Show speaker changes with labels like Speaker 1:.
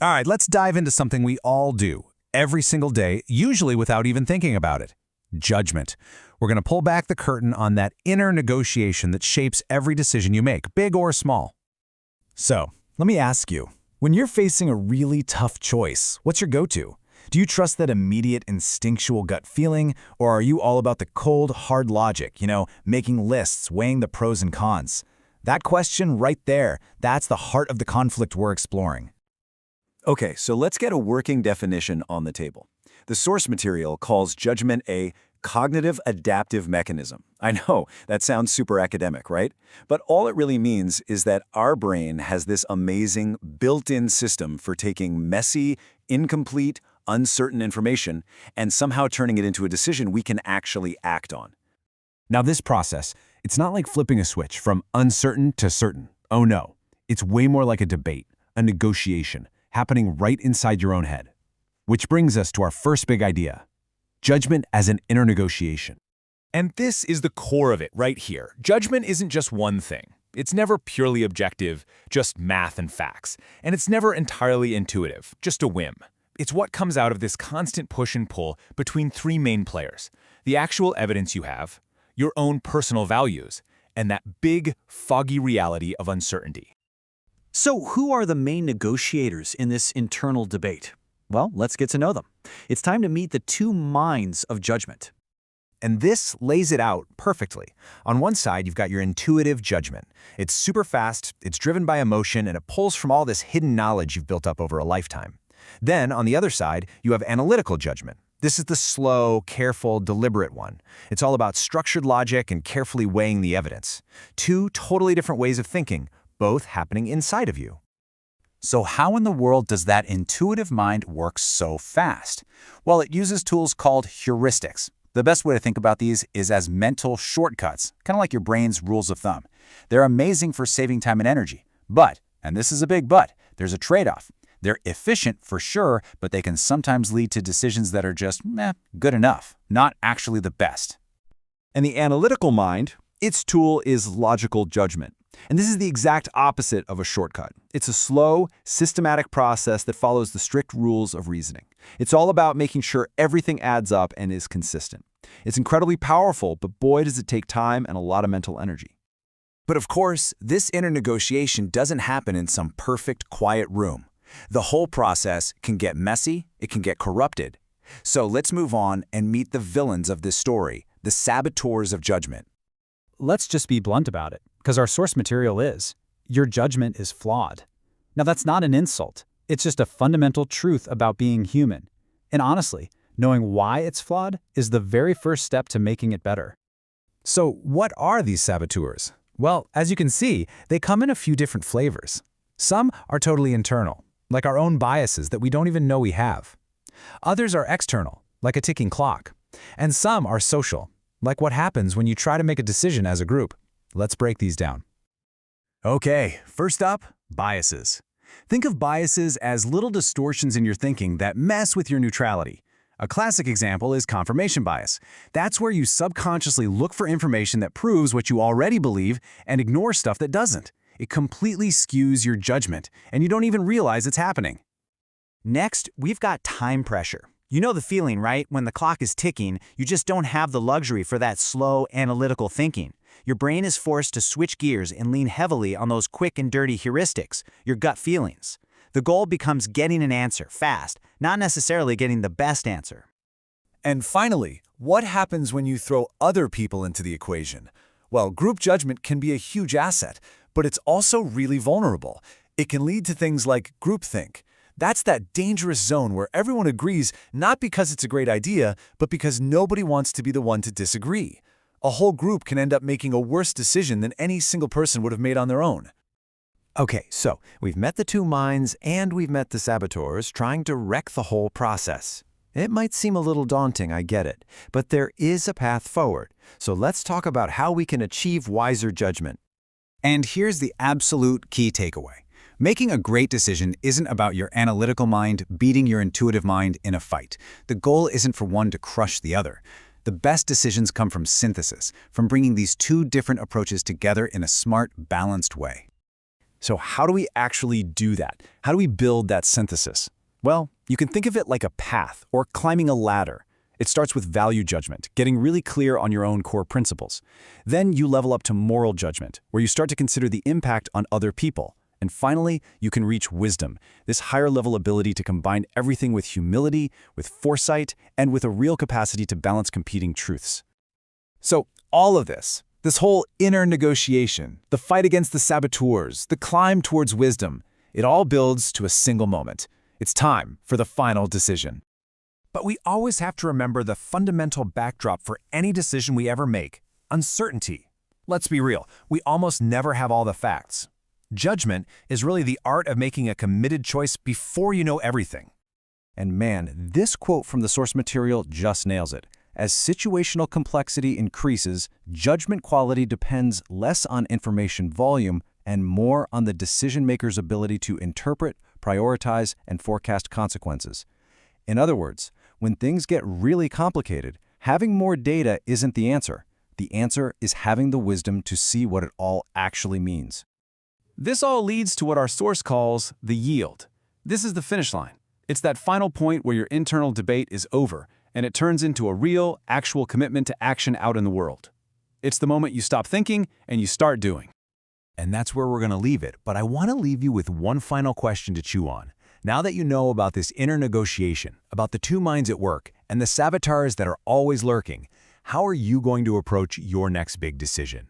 Speaker 1: All right, let's dive into something we all do every single day, usually without even thinking about it. Judgment. We're going to pull back the curtain on that inner negotiation that shapes every decision you make, big or small.
Speaker 2: So, let me ask you, when you're facing a really tough choice, what's your go-to? Do you trust that immediate instinctual gut feeling, or are you all about the cold, hard logic, making lists, weighing the pros and cons? That question right there, that's the heart of the conflict we're exploring.
Speaker 3: Okay, so let's get a working definition on the table. The source material calls judgment a cognitive adaptive mechanism. I know, that sounds super academic, right? But all it really means is that our brain has this amazing built-in system for taking messy, incomplete, uncertain information and somehow turning it into a decision we can actually act on.
Speaker 1: Now this process, it's not like flipping a switch from uncertain to certain. Oh no, it's way more like a debate, a negotiation, happening right inside your own head. Which brings us to our first big idea, judgment as an inner negotiation.
Speaker 4: And this is the core of it right here. Judgment isn't just one thing. It's never purely objective, just math and facts. And it's never entirely intuitive, just a whim. It's what comes out of this constant push and pull between three main players: the actual evidence you have, your own personal values, and that big, foggy reality of uncertainty.
Speaker 5: So who are the main negotiators in this internal debate? Well, let's get to know them. It's time to meet the two minds of judgment.
Speaker 1: And this lays it out perfectly. On one side, you've got your intuitive judgment. It's super fast, it's driven by emotion, and it pulls from all this hidden knowledge you've built up over a lifetime. Then, on the other side, you have analytical judgment. This is the slow, careful, deliberate one. It's all about structured logic and carefully weighing the evidence. Two totally different ways of thinking, both happening inside of you.
Speaker 6: So how in the world does that intuitive mind work so fast? Well, it uses tools called heuristics. The best way to think about these is as mental shortcuts, kind of like your brain's rules of thumb. They're amazing for saving time and energy. But, and this is a big but, there's a trade-off. They're efficient for sure, but they can sometimes lead to decisions that are just, good enough, not actually the best.
Speaker 3: And the analytical mind, its tool is logical judgment. And this is the exact opposite of a shortcut. It's a slow, systematic process that follows the strict rules of reasoning. It's all about making sure everything adds up and is consistent. It's incredibly powerful, but boy does it take time and a lot of mental energy.
Speaker 1: But of course, this inner negotiation doesn't happen in some perfect, quiet room. The whole process can get messy, it can get corrupted. So let's move on and meet the villains of this story, the saboteurs of judgment.
Speaker 2: Let's just be blunt about it, because our source material is, your judgment is flawed. Now that's not an insult. It's just a fundamental truth about being human. And honestly, knowing why it's flawed is the very first step to making it better.
Speaker 1: So what are these saboteurs? Well, as you can see, they come in a few different flavors. Some are totally internal, like our own biases that we don't even know we have. Others are external, like a ticking clock. And some are social, like what happens when you try to make a decision as a group. Let's break these down. Okay, first up, biases. Think of biases as little distortions in your thinking that mess with your neutrality. A classic example is confirmation bias. That's where you subconsciously look for information that proves what you already believe and ignore stuff that doesn't. It completely skews your judgment, and you don't even realize it's happening.
Speaker 7: Next, we've got time pressure. You know the feeling, right? When the clock is ticking, you just don't have the luxury for that slow, analytical thinking. Your brain is forced to switch gears and lean heavily on those quick and dirty heuristics, your gut feelings. The goal becomes getting an answer fast, not necessarily getting the best answer.
Speaker 1: And finally, what happens when you throw other people into the equation? Well, group judgment can be a huge asset, but it's also really vulnerable. It can lead to things like groupthink. That's that dangerous zone where everyone agrees not because it's a great idea, but because nobody wants to be the one to disagree. A whole group can end up making a worse decision than any single person would have made on their own. Okay, so we've met the two minds and we've met the saboteurs trying to wreck the whole process. It might seem a little daunting, I get it, but there is a path forward. So let's talk about how we can achieve wiser judgment.
Speaker 6: And here's the absolute key takeaway. Making a great decision isn't about your analytical mind beating your intuitive mind in a fight. The goal isn't for one to crush the other. The best decisions come from synthesis, from bringing these two different approaches together in a smart, balanced way.
Speaker 3: So how do we actually do that? How do we build that synthesis? Well, you can think of it like a path or climbing a ladder. It starts with value judgment, getting really clear on your own core principles. Then you level up to moral judgment, where you start to consider the impact on other people. And finally, you can reach wisdom, this higher-level ability to combine everything with humility, with foresight, and with a real capacity to balance competing truths.
Speaker 1: So all of this whole inner negotiation, the fight against the saboteurs, the climb towards wisdom, it all builds to a single moment. It's time for the final decision. But we always have to remember the fundamental backdrop for any decision we ever make: uncertainty. Let's be real, we almost never have all the facts. Judgment is really the art of making a committed choice before you know everything.
Speaker 3: And man, this quote from the source material just nails it. As situational complexity increases, judgment quality depends less on information volume and more on the decision-maker's ability to interpret, prioritize, and forecast consequences. In other words, when things get really complicated, having more data isn't the answer. The answer is having the wisdom to see what it all actually means.
Speaker 1: This all leads to what our source calls the yield. This is the finish line. It's that final point where your internal debate is over, and it turns into a real, actual commitment to action out in the world. It's the moment you stop thinking and you start doing.
Speaker 4: And that's where we're going to leave it, but I want to leave you with one final question to chew on. Now that you know about this inner negotiation, about the two minds at work, and the saboteurs that are always lurking, how are you going to approach your next big decision?